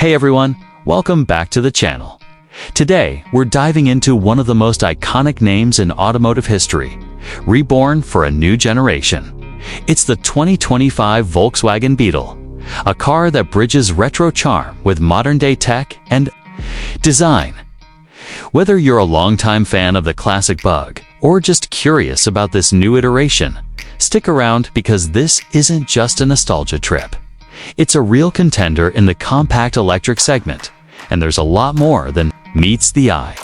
Hey everyone, welcome back to the channel. Today, we're diving into one of the most iconic names in automotive history, reborn for a new generation. It's the 2025 Volkswagen Beetle, a car that bridges retro charm with modern-day tech and design. Whether you're a longtime fan of the classic Bug or just curious about this new iteration, stick around because this isn't just a nostalgia trip. It's a real contender in the compact electric segment, and there's a lot more than meets the eye.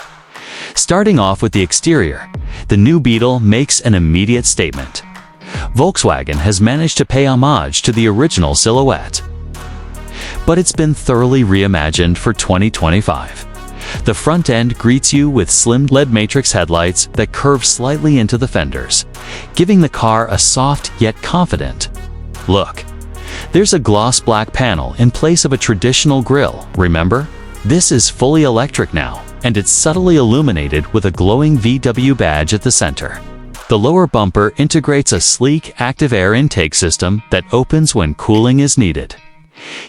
Starting off with the exterior, the new Beetle makes an immediate statement. Volkswagen has managed to pay homage to the original silhouette, but it's been thoroughly reimagined for 2025. The front end greets you with slim LED matrix headlights that curve slightly into the fenders, giving the car a soft yet confident look. There's a gloss black panel in place of a traditional grille, remember? This is fully electric now, and it's subtly illuminated with a glowing VW badge at the center. The lower bumper integrates a sleek active air intake system that opens when cooling is needed,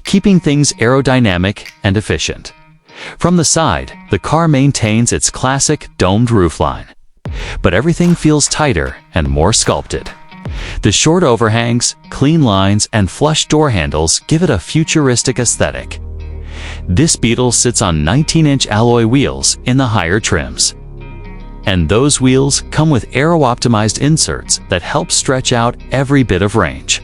keeping things aerodynamic and efficient. From the side, the car maintains its classic domed roofline, but everything feels tighter and more sculpted. The short overhangs, clean lines, and flush door handles give it a futuristic aesthetic. This Beetle sits on 19-inch alloy wheels in the higher trims, and those wheels come with aero-optimized inserts that help stretch out every bit of range.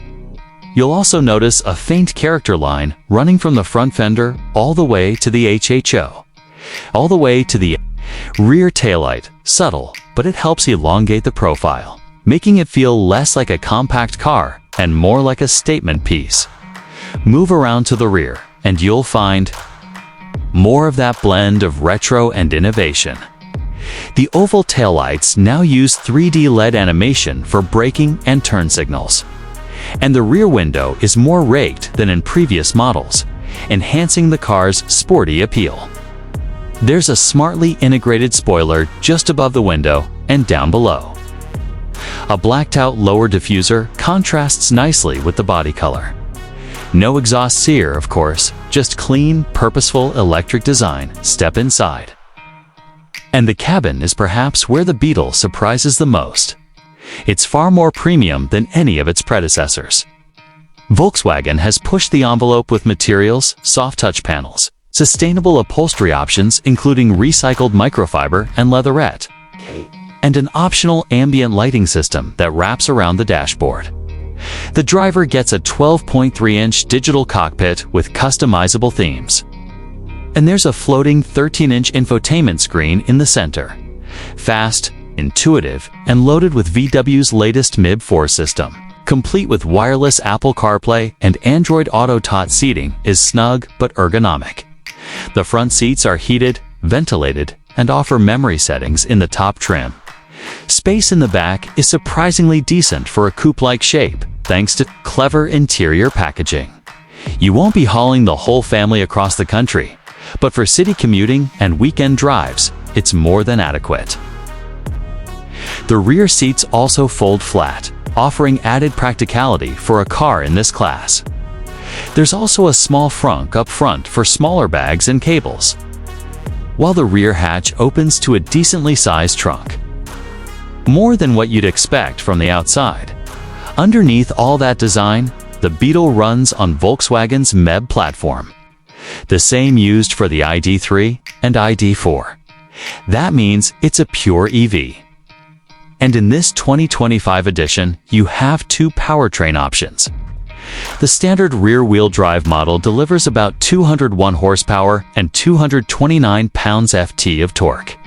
You'll also notice a faint character line running from the front fender all the way to the HHO, all the way to the rear taillight. Subtle, but it helps elongate the profile, making it feel less like a compact car and more like a statement piece. Move around to the rear, and you'll find more of that blend of retro and innovation. The oval taillights now use 3D LED animation for braking and turn signals, and the rear window is more raked than in previous models, enhancing the car's sporty appeal. There's a smartly integrated spoiler just above the window and down below. A blacked-out lower diffuser contrasts nicely with the body color. No exhaust here, of course, just clean, purposeful electric design. Step inside, and the cabin is perhaps where the Beetle surprises the most. It's far more premium than any of its predecessors. Volkswagen has pushed the envelope with materials, soft touch panels, sustainable upholstery options including recycled microfiber and leatherette, and an optional ambient lighting system that wraps around the dashboard. The driver gets a 12.3-inch digital cockpit with customizable themes, and there's a floating 13-inch infotainment screen in the center. Fast, intuitive, and loaded with VW's latest MIB 4 system, complete with wireless Apple CarPlay and Android Auto Tot seating, is snug but ergonomic. The front seats are heated, ventilated, and offer memory settings in the top trim. Space in the back is surprisingly decent for a coupe-like shape, thanks to clever interior packaging. You won't be hauling the whole family across the country, but for city commuting and weekend drives, it's more than adequate. The rear seats also fold flat, offering added practicality for a car in this class. There's also a small frunk up front for smaller bags and cables, while the rear hatch opens to a decently sized trunk. More than what you'd expect from the outside. Underneath all that design, the Beetle runs on Volkswagen's MEB platform, the same used for the ID3 and ID4. That means it's a pure EV. And in this 2025 edition, you have two powertrain options. The standard rear-wheel drive model delivers about 201 horsepower and 229 pounds-ft of torque,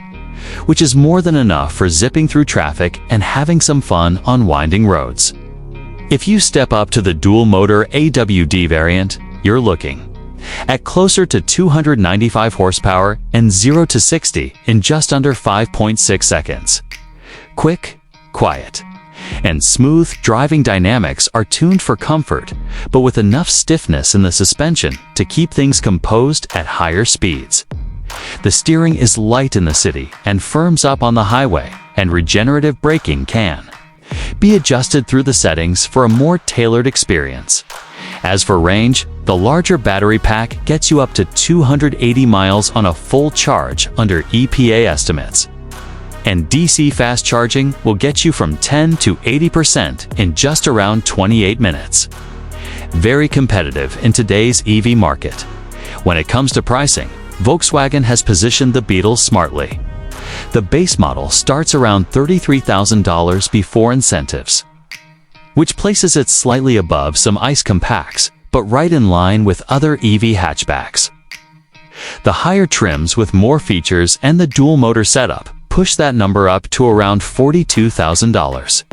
which is more than enough for zipping through traffic and having some fun on winding roads. If you step up to the dual-motor AWD variant, you're looking at closer to 295 horsepower and 0 to 60 in just under 5.6 seconds. Quick, quiet, and smooth driving dynamics are tuned for comfort, but with enough stiffness in the suspension to keep things composed at higher speeds. The steering is light in the city and firms up on the highway, and regenerative braking can be adjusted through the settings for a more tailored experience. As for range, the larger battery pack gets you up to 280 miles on a full charge under EPA estimates. And DC fast charging will get you from 10 to 80% in just around 28 minutes. Very competitive in today's EV market. When it comes to pricing, Volkswagen has positioned the Beetle smartly. The base model starts around $33,000 before incentives, which places it slightly above some ICE compacts, but right in line with other EV hatchbacks. The higher trims with more features and the dual-motor setup push that number up to around $42,000.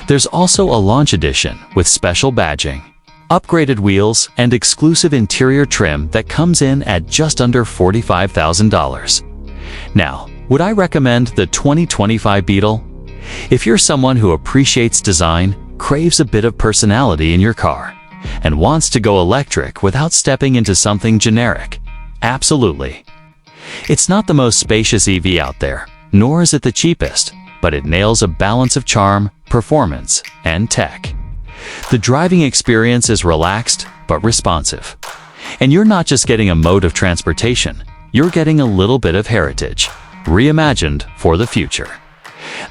There's also a launch edition with special badging, upgraded wheels, and exclusive interior trim that comes in at just under $45,000. Now, would I recommend the 2025 Beetle? If you're someone who appreciates design, craves a bit of personality in your car, and wants to go electric without stepping into something generic, absolutely. It's not the most spacious EV out there, nor is it the cheapest, but it nails a balance of charm, performance, and tech. The driving experience is relaxed but responsive. And you're not just getting a mode of transportation, you're getting a little bit of heritage, reimagined for the future.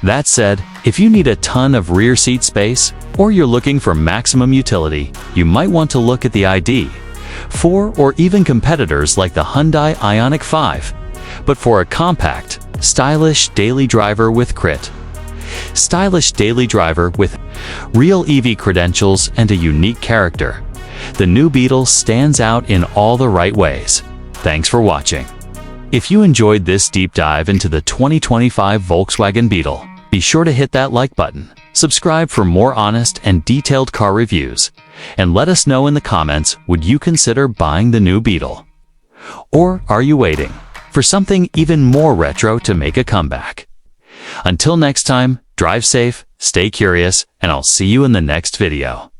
That said, if you need a ton of rear seat space, or you're looking for maximum utility, you might want to look at the ID.4 or even competitors like the Hyundai Ioniq 5. But for a compact, stylish daily driver with real EV credentials and a unique character, the new Beetle stands out in all the right ways. Thanks for watching. If you enjoyed this deep dive into the 2025 Volkswagen Beetle, be sure to hit that like button, subscribe for more honest and detailed car reviews, and let us know in the comments, would you consider buying the new Beetle? Or are you waiting for something even more retro to make a comeback? Until next time, drive safe, stay curious, and I'll see you in the next video.